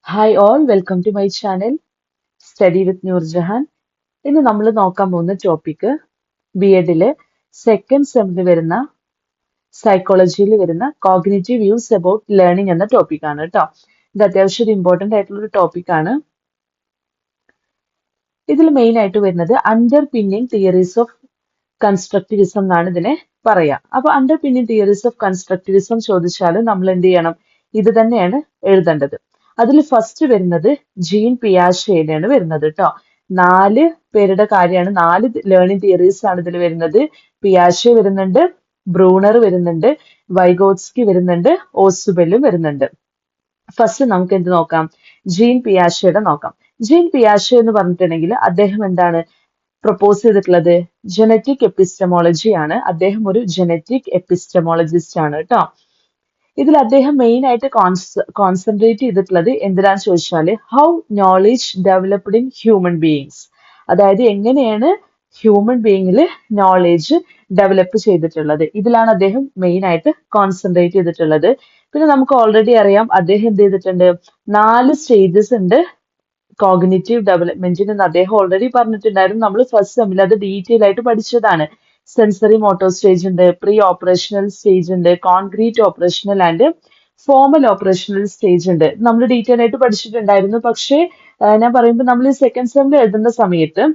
Hi all, welcome to my channel Study with Noorjahan. ഇന്ന് നമ്മൾ നോക്കാൻ പോകുന്ന ടോപ്പിക് ബി എഡിലെ സെക്കൻഡ് സെമ്മിൽ വരുന്ന സൈക്കോളജിയിൽ വരുന്ന കോഗ്നിറ്റീവ് വ്യൂസ് അബൌട്ട് ലേണിംഗ് എന്ന ടോപ്പിക്കാണ് കേട്ടോ. ഇത് അത്യാവശ്യം ഒരു ഇമ്പോർട്ടന്റ് ആയിട്ടുള്ള ഒരു ടോപ്പിക്കാണ്. ഇതിൽ മെയിൻ ആയിട്ട് വരുന്നത് under pinning theories of constructivism എന്നാണ് ഇതിനെ പറയാ. അപ്പൊ under pinning theories of constructivism ചോദിച്ചാൽ നമ്മൾ എന്ത് ചെയ്യണം? ഇത് തന്നെയാണ് എഴുതേണ്ടത്. അതിൽ ഫസ്റ്റ് വരുന്നത് ജീൻ പിയാഷെയാണ് വരുന്നത് കേട്ടോ. 4 പേരുടെ കാര്യമാണ്, 4 ലേണിംഗ് തിയറീസ് ആണ് ഇതിൽ വരുന്നത്. പിയാഷെ വരുന്നുണ്ട്, ബ്രൂണർ വരുന്നുണ്ട്, വൈഗോട്സ്കി വരുന്നുണ്ട്, ഓസുബെല്ലും വരുന്നുണ്ട്. ഫസ്റ്റ് നമുക്ക് എന്ത് നോക്കാം? ജീൻ പിയാഷെയുടെ നോക്കാം. ജീൻ പിയാഷെ എന്ന് പറഞ്ഞിട്ടുണ്ടെങ്കിൽ അദ്ദേഹം എന്താണ് പ്രൊപ്പോസ് ചെയ്തിട്ടുള്ളത്? ജനറ്റിക് എപ്പിസ്റ്റമോളജി ആണ്. അദ്ദേഹം ഒരു ജനറ്റിക് എപ്പിസ്റ്റമോളജിസ്റ്റ് ആണ് കേട്ടോ. ഇതിൽ അദ്ദേഹം മെയിൻ ആയിട്ട് കോൺസെൻട്രേറ്റ് ചെയ്തിട്ടുള്ളത് എന്തിനാന്ന് ചോദിച്ചാൽ how knowledge developed in human beings, അതായത് എങ്ങനെയാണ് ഹ്യൂമൻ ബീയിങ്ങിൽ നോളജ് ഡെവലപ്പ് ചെയ്തിട്ടുള്ളത്, ഇതിലാണ് അദ്ദേഹം മെയിൻ ആയിട്ട് കോൺസെൻട്രേറ്റ് ചെയ്തിട്ടുള്ളത്. പിന്നെ നമുക്ക് ഓൾറെഡി അറിയാം അദ്ദേഹം എന്ത് ചെയ്തിട്ടുണ്ട്? 4 സ്റ്റേജസ് ഉണ്ട് കോഗ്നിറ്റീവ് ഡെവലപ്മെന്റിന് അദ്ദേഹം ഓൾറെഡി പറഞ്ഞിട്ടുണ്ടായിരുന്നു. നമ്മൾ ഫസ്റ്റ് സെമ്മിൽ അത് ഡീറ്റെയിൽ ആയിട്ട് പഠിച്ചതാണ്. സെൻസറി മോട്ടോർ സ്റ്റേജ് ഉണ്ട്, പ്രീ ഓപ്പറേഷണൽ സ്റ്റേജ് ഉണ്ട്, concrete operational and formal operational stage ഉണ്ട്. നമ്മൾ ഡീറ്റെയിൽ ആയിട്ട് പഠിച്ചിട്ടുണ്ടായിരുന്നു. പക്ഷേ ഞാൻ പറയുമ്പോൾ നമ്മൾ ഈ സെക്കൻഡ് സെമ്മിൽ എഴുതുന്ന സമയത്ത്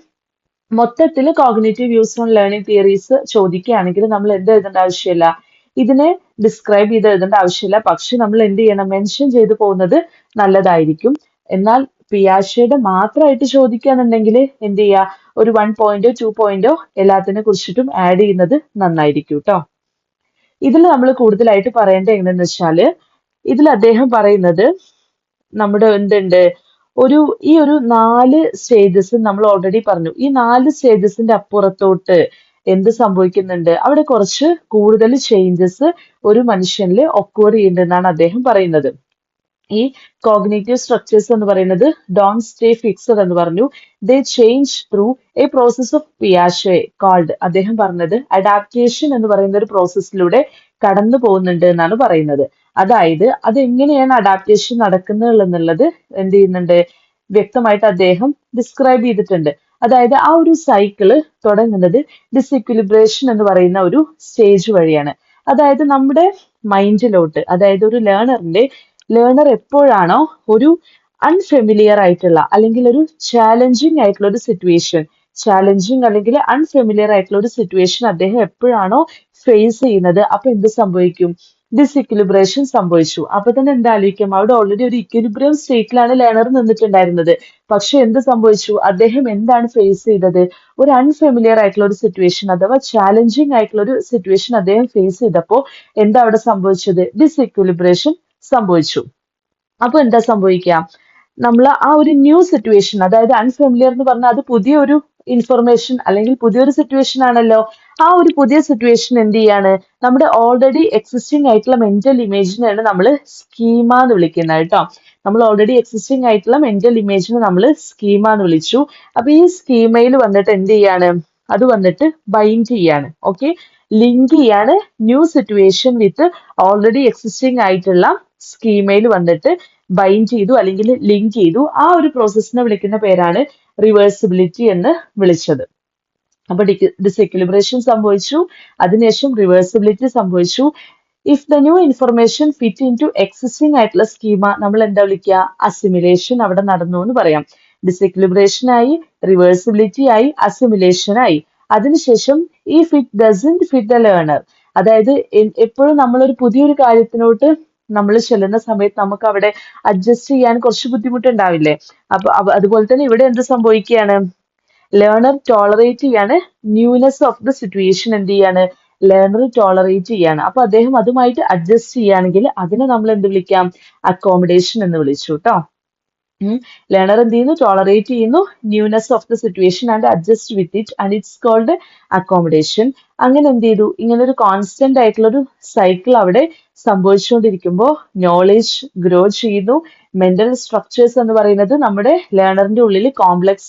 മൊത്തത്തിൽ cognitive views on learning theories ചോദിക്കുകയാണെങ്കിൽ നമ്മൾ എന്ത് എഴുതേണ്ട ആവശ്യമില്ല, ഇതിനെ ഡിസ്ക്രൈബ് ചെയ്ത് എഴുതേണ്ട ആവശ്യമില്ല. പക്ഷെ നമ്മൾ എന്ത് ചെയ്യണം? മെൻഷൻ ചെയ്തു പോകുന്നത് നല്ലതായിരിക്കും. എന്നാൽ പിയാഷയുടെ മാത്രമായിട്ട് ചോദിക്കുകയാണെന്നുണ്ടെങ്കിൽ എന്ത് ചെയ്യുക? ഒരു 1 പോയിന്റോ 2 പോയിന്റോ എല്ലാത്തിനെ കുറിച്ചിട്ടും ആഡ് ചെയ്യുന്നത് നന്നായിരിക്കും കേട്ടോ. ഇതിൽ നമ്മൾ കൂടുതലായിട്ട് പറയേണ്ടത് എങ്ങനെയെന്ന് വെച്ചാല് ഇതിൽ അദ്ദേഹം പറയുന്നത് നമ്മുടെ എന്തുണ്ട്, ഈ ഒരു 4 സ്റ്റേജസ് നമ്മൾ ഓൾറെഡി പറഞ്ഞു. ഈ 4 സ്റ്റേജസിന്റെ അപ്പുറത്തോട്ട് എന്ത് സംഭവിക്കുന്നുണ്ട്? അവിടെ കുറച്ച് കൂടുതൽ ചേഞ്ചസ് ഒരു മനുഷ്യനിൽ ഒക്കൂർ ചെയ്യുന്നുണ്ടെന്നാണ് അദ്ദേഹം പറയുന്നത്. ഈ കോഗ്നേറ്റീവ് സ്ട്രക്ചേഴ്സ് എന്ന് പറയുന്നത് ഡോണ്ട് സ്റ്റേ ഫിക്സഡ് എന്ന് പറഞ്ഞു. They change through a process of പിയാഷെ കോൾഡ്, അദ്ദേഹം പറഞ്ഞത് അഡാപ്റ്റേഷൻ എന്ന് പറയുന്ന ഒരു പ്രോസസ്സിലൂടെ കടന്നു പോകുന്നുണ്ട് എന്നാണ് പറയുന്നത്. അതായത് അതെങ്ങനെയാണ് അഡാപ്റ്റേഷൻ നടക്കുന്നത് എന്നുള്ളത് എന്ത് ചെയ്യുന്നുണ്ട്? വ്യക്തമായിട്ട് അദ്ദേഹം ഡിസ്ക്രൈബ് ചെയ്തിട്ടുണ്ട്. അതായത് ആ ഒരു സൈക്കിള് തുടങ്ങുന്നത് ഡിസിക്വിലിബ്രേഷൻ എന്ന് പറയുന്ന ഒരു സ്റ്റേജ് വഴിയാണ്. അതായത് നമ്മുടെ മൈൻഡിലോട്ട്, അതായത് ഒരു ലേണർ എപ്പോഴാണോ ഒരു അൺഫെമിലിയർ ആയിട്ടുള്ള അല്ലെങ്കിൽ ഒരു ചാലഞ്ചിങ് ആയിട്ടുള്ള ഒരു സിറ്റുവേഷൻ, ചാലഞ്ചിങ് അല്ലെങ്കിൽ അൺഫെമിലിയർ ആയിട്ടുള്ള ഒരു സിറ്റുവേഷൻ അദ്ദേഹം എപ്പോഴാണോ ഫേസ് ചെയ്യുന്നത്, അപ്പൊ എന്ത് സംഭവിക്കും? ഡിസിക്വിലിബ്രേഷൻ സംഭവിച്ചു. അപ്പൊ തന്നെ എന്താ ആലോചിക്കാം? അവിടെ ഓൾറെഡി ഒരു ഇക്വിലിബ്രിയം സ്റ്റേറ്റിലാണ് ലേണർ നിന്നിട്ടുണ്ടായിരുന്നത്. പക്ഷെ എന്ത് സംഭവിച്ചു? അദ്ദേഹം എന്താണ് ഫേസ് ചെയ്തത്? ഒരു അൺഫെമിലിയർ ആയിട്ടുള്ള ഒരു സിറ്റുവേഷൻ അഥവാ ചാലഞ്ചിങ് ആയിട്ടുള്ള ഒരു സിറ്റുവേഷൻ അദ്ദേഹം ഫേസ് ചെയ്തപ്പോൾ എന്താ അവിടെ സംഭവിച്ചത്? ഡിസിക്വിലിബ്രേഷൻ സംഭവിച്ചു. അപ്പൊ എന്താ സംഭവിക്കുക? നമ്മൾ ആ ഒരു ന്യൂ സിറ്റുവേഷൻ, അതായത് അൺഫെമിലിയർ എന്ന് പറഞ്ഞാൽ അത് പുതിയൊരു ഇൻഫർമേഷൻ അല്ലെങ്കിൽ പുതിയൊരു സിറ്റുവേഷൻ ആണല്ലോ. ആ ഒരു പുതിയ സിറ്റുവേഷൻ എന്ത് ചെയ്യാണ്? നമ്മുടെ ഓൾറെഡി എക്സിസ്റ്റിംഗ് ആയിട്ടുള്ള മെന്റൽ ഇമേജിനെയാണ് നമ്മൾ സ്കീമ എന്ന് വിളിക്കുന്നത് കേട്ടോ. നമ്മൾ ഓൾറെഡി എക്സിസ്റ്റിംഗ് ആയിട്ടുള്ള മെന്റൽ ഇമേജിനെ നമ്മൾ സ്കീമ എന്ന് വിളിച്ചു. അപ്പൊ ഈ സ്കീമയിൽ വന്നിട്ട് എന്ത് ചെയ്യാണ്? അത് വന്നിട്ട് ബൈൻഡ് ചെയ്യാണ്, ഓക്കെ, ലിങ്ക് ചെയ്യാണ് ന്യൂ സിറ്റുവേഷൻ വിത്ത് ഓൾറെഡി എക്സിസ്റ്റിംഗ് ആയിട്ടുള്ള സ്കീമയിൽ വന്നിട്ട് ബൈൻഡ് ചെയ്തു അല്ലെങ്കിൽ ലിങ്ക് ചെയ്തു. ആ ഒരു പ്രോസസ്സിനെ വിളിക്കുന്ന പേരാണ് റിവേഴ്സിബിലിറ്റി എന്ന് വിളിച്ചത്. അപ്പൊ ഡിസെക്വിലിബ്രേഷൻ സംഭവിച്ചു, അതിനുശേഷം റിവേഴ്സിബിലിറ്റി സംഭവിച്ചു. If the new information fit into existing ആയിട്ടുള്ള സ്കീമ നമ്മൾ എന്താ വിളിക്കുക? അസിമിലേഷൻ അവിടെ നടന്നു എന്ന് പറയാം. ഡിസെക്വിലിബ്രേഷൻ ആയി, റിവേഴ്സിബിലിറ്റി ആയി, അസിമിലേഷൻ ആയി. അതിനുശേഷം if it doesn't fit the learner, അതായത് എപ്പോഴും നമ്മളൊരു പുതിയൊരു കാര്യത്തിനോട്ട് നമ്മൾ ചെല്ലുന്ന സമയത്ത് നമുക്ക് അവിടെ അഡ്ജസ്റ്റ് ചെയ്യാൻ കുറച്ച് ബുദ്ധിമുട്ടുണ്ടാവില്ലേ? അപ്പൊ അതുപോലെ തന്നെ ഇവിടെ എന്ത് സംഭവിക്കുകയാണ്? ലേണർ ടോളറേറ്റ് ചെയ്യാണ് ന്യൂനെസ് ഓഫ് ദ സിറ്റുവേഷൻ. എന്ത് ചെയ്യാണ്? ലേണർ ടോളറേറ്റ് ചെയ്യാണ്. അപ്പൊ അദ്ദേഹം അതുമായിട്ട് അഡ്ജസ്റ്റ് ചെയ്യുകയാണെങ്കിൽ അതിനെ നമ്മൾ എന്ത് വിളിക്കാം? അക്കോമഡേഷൻ എന്ന് വിളിച്ചു കേട്ടോ. ലേണർ എന്ത് ചെയ്യുന്നു? ടോളറേറ്റ് ചെയ്യുന്നു newness of the situation and adjust with it and it's called accommodation. അങ്ങനെ എന്ത് ചെയ്തു? ഇങ്ങനെ ഒരു കോൺസ്റ്റന്റ് ആയിട്ടുള്ള ഒരു സൈക്കിൾ അവിടെ സംഭവിച്ചുകൊണ്ടിരിക്കുമ്പോൾ നോളേജ് ഗ്രോ ചെയ്യുന്നു. മെന്റൽ സ്ട്രക്ചേഴ്സ് എന്ന് പറയുന്നത് നമ്മുടെ ലേണറിന്റെ ഉള്ളിൽ കോംപ്ലക്സ്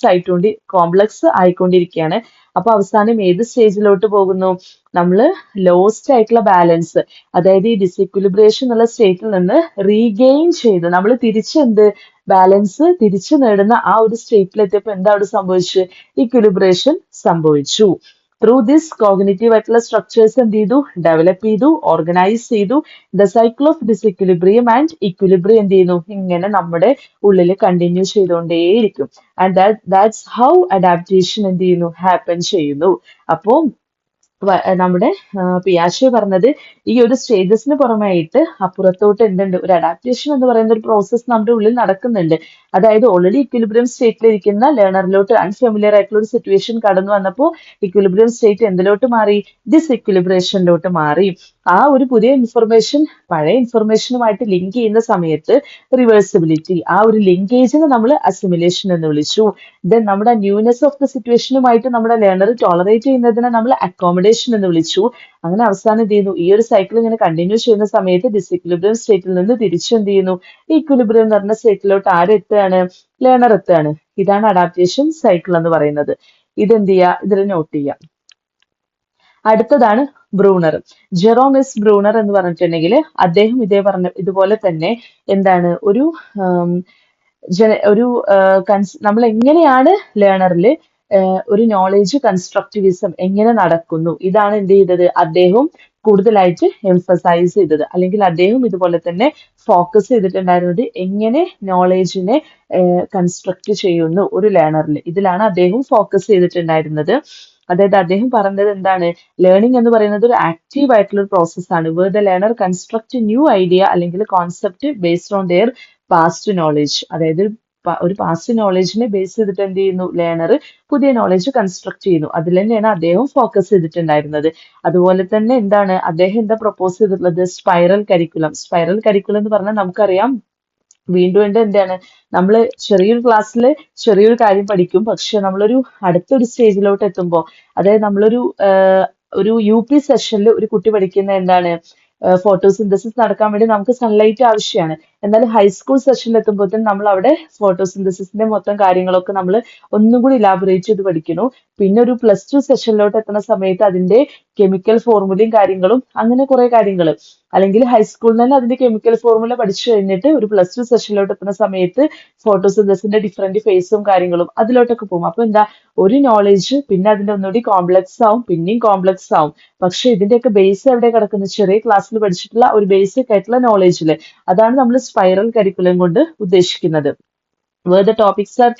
ആയിക്കൊണ്ടിരിക്കുകയാണ്. അപ്പൊ അവസാനം ഏത് സ്റ്റേജിലോട്ട് പോകുന്നു? നമ്മൾ ലോസ്റ്റ് ആയിട്ടുള്ള ബാലൻസ്, അതായത് ഈ ഡിസിക്വിലിബ്രേഷൻ എന്നുള്ള സ്റ്റേറ്റിൽ നിന്ന് റീഗെയിൻ ചെയ്ത് നമ്മൾ തിരിച്ചെന്ത് ബാലൻസ് തിരിച്ചു നേടുന്ന ആ ഒരു സ്റ്റേറ്റിലെത്തിയപ്പോൾ എന്താ അവിടെ സംഭവിച്ചു? ഇക്വിലിബ്രേഷൻ സംഭവിച്ചു. ത്രൂ ദിസ് കോഗ്നിറ്റീവ് ആയിട്ടുള്ള സ്ട്രക്ചേഴ്സ് എന്ത് ചെയ്തു? ഡെവലപ്പ് ചെയ്തു, ഓർഗനൈസ് ചെയ്തു. The cycle of disequilibrium and equilibrium എന്ത് ചെയ്യുന്നു? ഇങ്ങനെ നമ്മുടെ ഉള്ളിൽ കണ്ടിന്യൂ ചെയ്തുകൊണ്ടേയിരിക്കും. ആൻഡ് ദാറ്റ്സ് ഹൗ അഡാപ്റ്റേഷൻ എന്ത് ചെയ്യുന്നു? ഹാപ്പൻ ചെയ്യുന്നു. അപ്പോ നമ്മുടെ പിയാഷെ പറഞ്ഞത് ഈ ഒരു സ്റ്റേജസിന് പുറമായിട്ട് അപ്പുറത്തോട്ട് എന്തുണ്ട്? ഒരു അഡാപ്റ്റേഷൻ എന്ന് പറയുന്ന ഒരു പ്രോസസ്സ് നമ്മുടെ ഉള്ളിൽ നടക്കുന്നുണ്ട്. അതായത് ഓൾറെഡി ഇക്വിലിബ്രിയം സ്റ്റേറ്റിലിരിക്കുന്ന ലേണറിലോട്ട് അൺഫെമിലിയർ ആയിട്ടുള്ള ഒരു സിറ്റുവേഷൻ കടന്നു വന്നപ്പോൾ ഇക്വിലിബ്രിയം സ്റ്റേറ്റ് എന്തിലോട്ട് മാറി? ഡിസ്ഇക്വിലിബ്രേഷനിലോട്ട് മാറി. ആ ഒരു പുതിയ ഇൻഫർമേഷൻ പഴയ ഇൻഫർമേഷനുമായിട്ട് ലിങ്ക് ചെയ്യുന്ന സമയത്ത് റിവേഴ്സിബിലിറ്റി, ആ ഒരു ലിങ്കേജിനെ നമ്മൾ അസിമിലേഷൻ എന്ന് വിളിച്ചു. ദെൻ നമ്മുടെ ന്യൂനെസ് ഓഫ് ദ സിറ്റുവേഷനുമായിട്ട് നമ്മുടെ ലേണർ ടോളറേറ്റ് ചെയ്യുന്നതിനെ നമ്മൾ അക്കോമഡേഷൻ എന്ന് വിളിച്ചു. അങ്ങനെ അവസാനം എന്ത് ചെയ്യുന്നു? ഈ ഒരു സൈക്കിൾ ഇങ്ങനെ കണ്ടിന്യൂ ചെയ്യുന്ന സമയത്ത് ഡിസ്ഇക്വിലിബ്രിയം സ്റ്റേറ്റിൽ നിന്ന് തിരിച്ചു എന്ത് ചെയ്യുന്നു? ഈക്വിലിബ്രിയം എന്ന് പറഞ്ഞ സ്റ്റേറ്റിലോട്ട് ആരെത്തുകയാണ്? ലേണർ എത്തുകയാണ്. ഇതാണ് അഡാപ്റ്റേഷൻ സൈക്കിൾ എന്ന് പറയുന്നത്. ഇതെന്ത് ചെയ്യുക? ഇതിൽ നോട്ട് ചെയ്യാം. അടുത്തതാണ് ബ്രൂണർ. ജെറോം എസ് ബ്രൂണർ എന്ന് പറഞ്ഞിട്ടുണ്ടെങ്കിൽ അദ്ദേഹം ഇതുപോലെ തന്നെ എന്താണ് നമ്മൾ എങ്ങനെയാണ് ലേണറിൽ ഒരു നോളേജ് കൺസ്ട്രക്റ്റിവിസം എങ്ങനെ നടക്കുന്നു, ഇതാണ് എന്ത് ചെയ്തത്? അദ്ദേഹം കൂടുതലായിട്ട് എംഫസൈസ് ചെയ്തത്, അല്ലെങ്കിൽ അദ്ദേഹം ഇതുപോലെ തന്നെ ഫോക്കസ് ചെയ്തിട്ടുണ്ടായിരുന്നത് എങ്ങനെ നോളേജിനെ കൺസ്ട്രക്ട് ചെയ്യുന്നു ഒരു ലേണറിൽ. ഇതിലാണ് അദ്ദേഹം ഫോക്കസ് ചെയ്തിട്ടുണ്ടായിരുന്നത്. അതായത് അദ്ദേഹം പറഞ്ഞത് എന്താണ്? ലേണിംഗ് എന്ന് പറയുന്നത് ഒരു ആക്റ്റീവ് ആയിട്ടുള്ള ഒരു പ്രോസസ്സാണ്. Where the learner construct new idea അല്ലെങ്കിൽ concept based on their past knowledge. അതായത് ഒരു പാസ്റ്റ് നോളേജിനെ ബേസ് ചെയ്തിട്ട് എന്ത് ചെയ്യുന്നു? ലേണർ പുതിയ നോളേജ് കൺസ്ട്രക്ട് ചെയ്യുന്നു. അതിൽ തന്നെയാണ് അദ്ദേഹം ഫോക്കസ് ചെയ്തിട്ടുണ്ടായിരുന്നത്. അതുപോലെ തന്നെ എന്താണ് അദ്ദേഹം എന്താ പ്രപ്പോസ് ചെയ്തിട്ടുള്ളത്? Spiral curriculum. സ്പൈറൽ കരിക്കുലം എന്ന് പറഞ്ഞാൽ നമുക്കറിയാം വീണ്ടും എന്താണ് നമ്മൾ ചെറിയൊരു ക്ലാസ്സിൽ ചെറിയൊരു കാര്യം പഠിക്കും. പക്ഷെ നമ്മളൊരു അടുത്തൊരു സ്റ്റേജിലോട്ട് എത്തുമ്പോൾ, അതായത് നമ്മളൊരു ഒരു UP സെഷനിൽ ഒരു കുട്ടി പഠിക്കുന്ന എന്താണ്? ഫോട്ടോസിന്തസിസ് നടക്കാൻ വേണ്ടി നമുക്ക് സൺലൈറ്റ് ആവശ്യമാണ്. എന്നാൽ ഹൈസ്കൂൾ സെഷനിൽ എത്തുമ്പോഴത്തേനും നമ്മൾ അവിടെ ഫോട്ടോസിന്തസിസിന്റെ മൊത്തം കാര്യങ്ങളൊക്കെ നമ്മൾ ഒന്നും കൂടി ഇലാബറേറ്റ് ചെയ്ത് പഠിക്കുന്നു. പിന്നെ ഒരു +2 സെഷനിലോട്ട് എത്തുന്ന സമയത്ത് അതിന്റെ കെമിക്കൽ ഫോർമുലയും കാര്യങ്ങളും അങ്ങനെ കുറെ കാര്യങ്ങൾ, അല്ലെങ്കിൽ ഹൈസ്കൂളിൽ തന്നെ അതിന്റെ കെമിക്കൽ ഫോർമുല പഠിച്ചു കഴിഞ്ഞിട്ട് ഒരു +2 സെഷനിലോട്ട് എത്തുന്ന സമയത്ത് ഫോട്ടോസിന്തസിന്റെ ഡിഫറെന്റ് ഫേസും കാര്യങ്ങളും അതിലോട്ടൊക്കെ പോകും. അപ്പൊ എന്താ? ഒരു നോളേജ് പിന്നെ അതിന്റെ ഒന്നുകൂടി കോംപ്ലക്സ് ആവും, പിന്നെയും കോംപ്ലക്സ് ആവും. പക്ഷെ ഇതിന്റെയൊക്കെ ബേസ് എവിടെ കിടക്കുന്നത്? ചെറിയ ക്ലാസ്സിൽ പഠിച്ചിട്ടുള്ള ഒരു ബേസിക് ആയിട്ടുള്ള നോളേജിൽ. അതാണ് നമ്മൾ സ്പൈറൽ കരിക്കുലം കൊണ്ട് ഉദ്ദേശിക്കുന്നത്. Where the topics are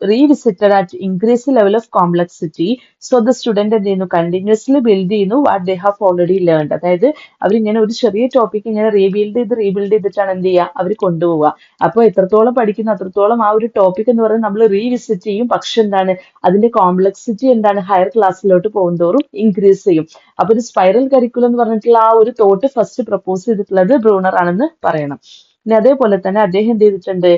revisited at increased level of complexity, so the student എന്ത് ചെയ്യുന്നു? കണ്ടിന്യൂസ്ലി ബിൽഡ് ചെയ്യുന്നു what they have already learned. അതായത് അവരിങ്ങനെ ഒരു ചെറിയ ടോപ്പിക് ഇങ്ങനെ റീബിൽഡ് ചെയ്തിട്ടാണ് എന്ത് ചെയ്യുക? അവർ കൊണ്ടുപോവുക. അപ്പോൾ എത്രത്തോളം പഠിക്കുന്നു അത്രത്തോളം ആ ഒരു ടോപ്പിക് എന്ന് പറയുന്നത് നമ്മൾ റീവിസിറ്റ് ചെയ്യും. പക്ഷെ എന്താണ്? അതിന്റെ കോംപ്ലക്സിറ്റി എന്താണ്? ഹയർ ക്ലാസ്സിലോട്ട് പോകുന്തോറും ഇൻക്രീസ് ചെയ്യും. അപ്പൊ ഒരു സ്പൈറൽ കരിക്കുലം എന്ന് പറഞ്ഞിട്ടുള്ള ആ ഒരു തോട്ട് ഫസ്റ്റ് പ്രപ്പോസ് ചെയ്തിട്ടുള്ളത് ബ്രൂണർ ആണെന്ന് പറയണം. പിന്നെ അതേപോലെ തന്നെ അദ്ദേഹം എന്ത് ചെയ്തിട്ടുണ്ട്?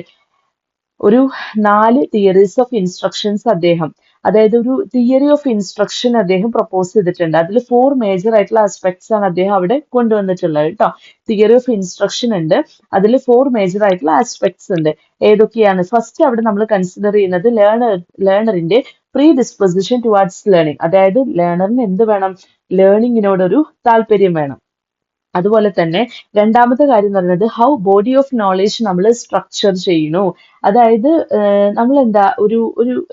ഒരു 4 തിയറീസ് ഓഫ് ഇൻസ്ട്രക്ഷൻസ് അദ്ദേഹം, അതായത് ഒരു തിയറി ഓഫ് ഇൻസ്ട്രക്ഷൻ അദ്ദേഹം പ്രപ്പോസ് ചെയ്തിട്ടുണ്ട്. അതിൽ 4 മേജർ ആയിട്ടുള്ള ആസ്പെക്ട്സ് ആണ് അദ്ദേഹം അവിടെ കൊണ്ടുവന്നിട്ടുള്ളത് കേട്ടോ. തിയറി ഓഫ് ഇൻസ്ട്രക്ഷൻ ഉണ്ട്, അതിൽ 4 മേജർ ആയിട്ടുള്ള ആസ്പെക്ട്സ് ഉണ്ട്. ഏതൊക്കെയാണ്? ഫസ്റ്റ് അവിടെ നമ്മൾ കൺസിഡർ ചെയ്യുന്നത് ലേണറിന്റെ പ്രീ ഡിസ്പൊസിഷൻ ടുവാർഡ്സ് ലേണിംഗ്. അതായത് ലേണറിന് എന്ത് വേണം? ലേണിങ്ങിനോടൊരു താല്പര്യം വേണം. അതുപോലെ തന്നെ രണ്ടാമത്തെ കാര്യം എന്ന് പറയുന്നത് ഹൗ ബോഡി ഓഫ് നോളേജ് നമ്മൾ സ്ട്രക്ചർ ചെയ്യുന്നു. അതായത് നമ്മൾ എന്താ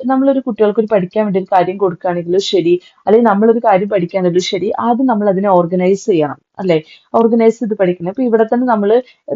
നമ്മളൊരു കുട്ടികൾക്ക് ഒരു പഠിക്കാൻ വേണ്ടി ഒരു കാര്യം കൊടുക്കുകയാണെങ്കിലും ശരി, അല്ലെങ്കിൽ നമ്മളൊരു കാര്യം പഠിക്കുകയാണെങ്കിലും ശരി, ആദ്യം നമ്മൾ അതിനെ ഓർഗനൈസ് ചെയ്യണം, അല്ലെ? ഓർഗനൈസ് ചെയ്ത് പഠിക്കണം. അപ്പൊ ഇവിടെ തന്നെ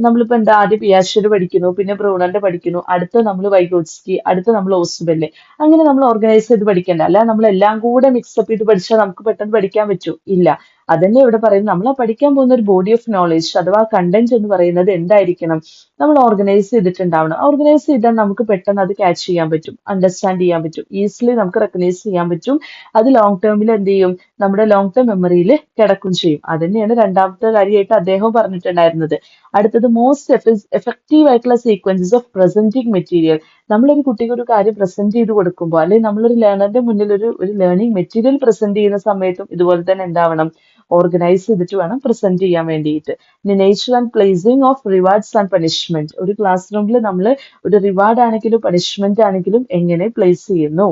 നമ്മളിപ്പോ എന്താ ആദ്യം പിയാഷെ പഠിക്കുന്നു, പിന്നെ ബ്രൂണറിന്റെ പഠിക്കുന്നു, അടുത്ത നമ്മൾ വൈഗോട്സ്കി, അടുത്ത നമ്മൾ ഓസ്ബെല്ലെ, അങ്ങനെ നമ്മൾ ഓർഗനൈസ് ചെയ്ത് പഠിക്കണ്ട. അല്ല നമ്മൾ എല്ലാം കൂടെ മിക്സപ്പ് ചെയ്ത് പഠിച്ചാൽ നമുക്ക് പെട്ടെന്ന് പഠിക്കാൻ പറ്റൂ? ഇല്ല. അതന്നെ ഇവിടെ പറയുന്നത്. നമ്മൾ പഠിക്കാൻ പോകുന്ന ഒരു ബോഡി ഓഫ് നോളേജ് അഥവാ കണ്ടന്റ് എന്ന് പറയുന്നത് എന്തായിരിക്കണം? നമ്മൾ ഓർഗനൈസ് ചെയ്തിട്ടുണ്ടാവണം. ഓർഗനൈസ് ചെയ്താൽ നമുക്ക് പെട്ടെന്ന് അത് ക്യാച്ച് ചെയ്യാൻ പറ്റും, അണ്ടർസ്റ്റാൻഡ് ചെയ്യാൻ പറ്റും, ഈസിലി നമുക്ക് റെക്കഗ്നൈസ് ചെയ്യാൻ പറ്റും. അത് ലോങ് ടേമിൽ എന്ത് ചെയ്യും? നമ്മുടെ ലോങ് ടേം മെമ്മറിയിൽ കിടക്കും ചെയ്യും. അതന്നെയാണ് രണ്ടാമത്തെ കാര്യമായിട്ട് അദ്ദേഹം പറഞ്ഞിട്ടുണ്ടായിരുന്നത്. അടുത്തത് മോസ്റ്റ് എഫക്റ്റീവ് ആയിട്ടുള്ള സീക്വൻസസ് ഓഫ് പ്രസന്റിങ് മെറ്റീരിയൽ. നമ്മളൊരു കുട്ടിക്ക് ഒരു കാര്യം പ്രസന്റ് ചെയ്ത് കൊടുക്കുമ്പോൾ, അല്ലെങ്കിൽ നമ്മളൊരു ലേണറിന്റെ മുന്നിൽ ഒരു ലേണിംഗ് മെറ്റീരിയൽ പ്രസന്റ് ചെയ്യുന്ന സമയത്തും ഇതുപോലെ തന്നെ എന്താവണം? ഓർഗനൈസ് ചെയ്തിട്ട് വേണം പ്രസന്റ് ചെയ്യാൻ വേണ്ടിയിട്ട്. Nature and placing of rewards and punishment. ഒരു ക്ലാസ് റൂമിൽ നമ്മൾ ഒരു റിവാർഡ് ആണെങ്കിലും പണിഷ്മെന്റ് ആണെങ്കിലും എങ്ങനെ പ്ലേസ് ചെയ്യുന്നു?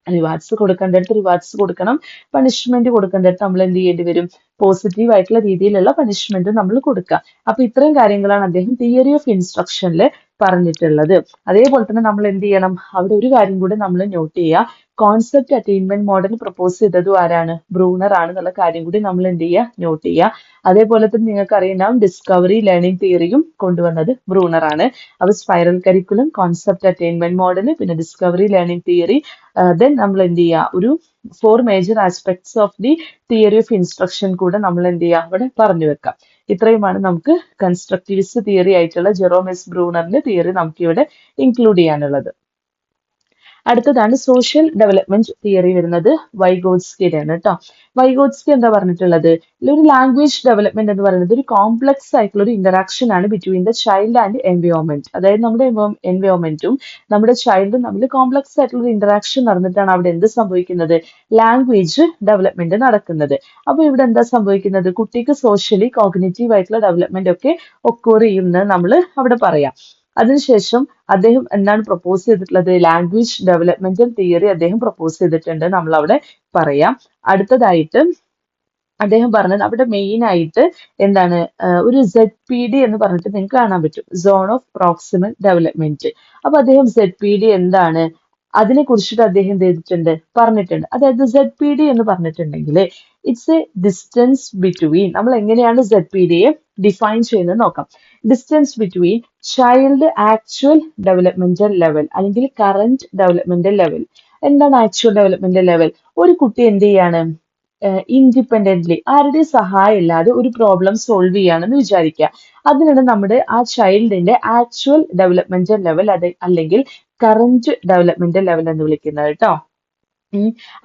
റിവാർഡ്സ് കൊടുക്കേണ്ടടുത്ത് റിവാർഡ്സ് കൊടുക്കണം, പണിഷ്മെന്റ് കൊടുക്കേണ്ടടുത്ത് നമ്മൾ എന്ത് ചെയ്യേണ്ടി വരും? പോസിറ്റീവ് ആയിട്ടുള്ള രീതിയിലുള്ള പണിഷ്മെന്റ് നമ്മൾ കൊടുക്കുക. അപ്പൊ ഇത്രയും കാര്യങ്ങളാണ് അദ്ദേഹം തിയറി ഓഫ് ഇൻസ്ട്രക്ഷനിൽ പറഞ്ഞിട്ടുള്ളത്. അതേപോലെ തന്നെ നമ്മൾ എന്ത് ചെയ്യണം, അവിടെ ഒരു കാര്യം കൂടി നമ്മൾ നോട്ട് ചെയ്യുക. കോൺസെപ്റ്റ് അറ്റൈൻമെന്റ് മോഡൽ പ്രപ്പോസ് ചെയ്തതും ആരാണ്? ബ്രൂണർ ആണ് എന്നുള്ള കാര്യം കൂടി നമ്മൾ എന്ത് ചെയ്യുക, നോട്ട് ചെയ്യുക. അതേപോലെ തന്നെ നിങ്ങൾക്ക് അറിയുണ്ടാവും ഡിസ്കവറി ലേണിംഗ് തിയറിയും കൊണ്ടുവന്നത് ബ്രൂണർ ആണ്. അപ്പൊ spiral curriculum, concept attainment model, പിന്നെ ഡിസ്കവറി ലേണിംഗ് തിയറി, ദെൻ നമ്മൾ എന്ത് ചെയ്യുക, ഒരു 4 major aspects of the theory of instruction കൂടെ നമ്മൾ എന്ത് ചെയ്യുക, അവിടെ പറഞ്ഞു വെക്കാം. ഇത്രയുമാണ് നമുക്ക് കൺസ്ട്രക്റ്റിവിസ്റ്റ് തിയറി ആയിട്ടുള്ള ജെറോം എസ് ബ്രൂണറിന്റെ തിയറി നമുക്ക് ഇവിടെ ഇൻക്ലൂഡ് ചെയ്യാനുള്ളത്. അടുത്തതാണ് സോഷ്യൽ ഡെവലപ്മെന്റ് തിയറി വരുന്നത് വൈഗോട്സ്കിയുടെ ആണ് കേട്ടോ. വൈഗോട്സ്കി എന്താ പറഞ്ഞിട്ടുള്ളത്, ഒരു ലാംഗ്വേജ് ഡെവലപ്മെന്റ് എന്ന് പറയുന്നത് ഒരു കോംപ്ലക്സ് ആയിട്ടുള്ള ഒരു ഇന്ററാക്ഷൻ ആണ് between the child and environment. അതായത് നമ്മുടെ എൻവയോൺമെന്റും നമ്മുടെ ചൈൽഡും തമ്മിൽ കോംപ്ലക്സ് ആയിട്ടുള്ള ഒരു ഇന്ററാക്ഷൻ നടന്നിട്ടാണ് അവിടെ എന്ത് സംഭവിക്കുന്നത്, ലാംഗ്വേജ് ഡെവലപ്മെന്റ് നടക്കുന്നത്. അപ്പൊ ഇവിടെ എന്താ സംഭവിക്കുന്നത്, കുട്ടിക്ക് സോഷ്യലി കോഗ്നിറ്റീവ് ആയിട്ടുള്ള ഡെവലപ്മെന്റ് ഒക്കെ ഒക്കോർ ചെയ്യുന്നത് നമ്മൾ അവിടെ പറയാം. അതിനുശേഷം അദ്ദേഹം എന്താണ് പ്രപ്പോസ് ചെയ്തിട്ടുള്ളത്, ലാംഗ്വേജ് ഡെവലപ്മെന്റൽ തിയറി അദ്ദേഹം പ്രപ്പോസ് ചെയ്തിട്ടുണ്ട് നമ്മൾ അവിടെ പറയാം. അടുത്തതായിട്ട് അദ്ദേഹം പറഞ്ഞത് അവിടെ മെയിൻ ആയിട്ട് എന്താണ്, ഒരു ZPD എന്ന് പറഞ്ഞിട്ട് നിങ്ങൾക്ക് കാണാൻ പറ്റും, സോൺ ഓഫ് പ്രോക്സിമൽ ഡെവലപ്മെന്റ്. അപ്പൊ അദ്ദേഹം ZPD എന്താണ്, അതിനെ കുറിച്ചിട്ട് അദ്ദേഹം എന്ത് ചെയ്തിട്ടുണ്ട്, പറഞ്ഞിട്ടുണ്ട്. അതായത് ZPD എന്ന് പറഞ്ഞിട്ടുണ്ടെങ്കിൽ ഇറ്റ്സ് എ ഡിസ്റ്റൻസ് ബിറ്റ്വീൻ, നമ്മൾ എങ്ങനെയാണ് ZPDയെ ഡിഫൈൻ ചെയ്യുന്നത് നോക്കാം. Distance between child actual developmental level അല്ലെങ്കിൽ കറന്റ് ഡെവലപ്മെന്റൽ ലെവൽ. എന്താണ് ആക്ച്വൽ ഡെവലപ്മെന്റൽ ലെവൽ? ഒരു കുട്ടി എന്ത് ചെയ്യാണ്, ഇൻഡിപെൻഡന്റ്ലി ആരുടെ സഹായം ഇല്ലാതെ ഒരു പ്രോബ്ലം സോൾവ് ചെയ്യാണെന്ന് വിചാരിക്കുക. അതിനാണ് നമ്മുടെ ആ ചൈൽഡിന്റെ ആക്ച്വൽ ഡെവലപ്മെന്റൽ ലെവൽ അല്ലെങ്കിൽ കറന്റ് ഡെവലപ്മെന്റൽ ലെവൽ എന്ന് വിളിക്കുന്നത് കേട്ടോ.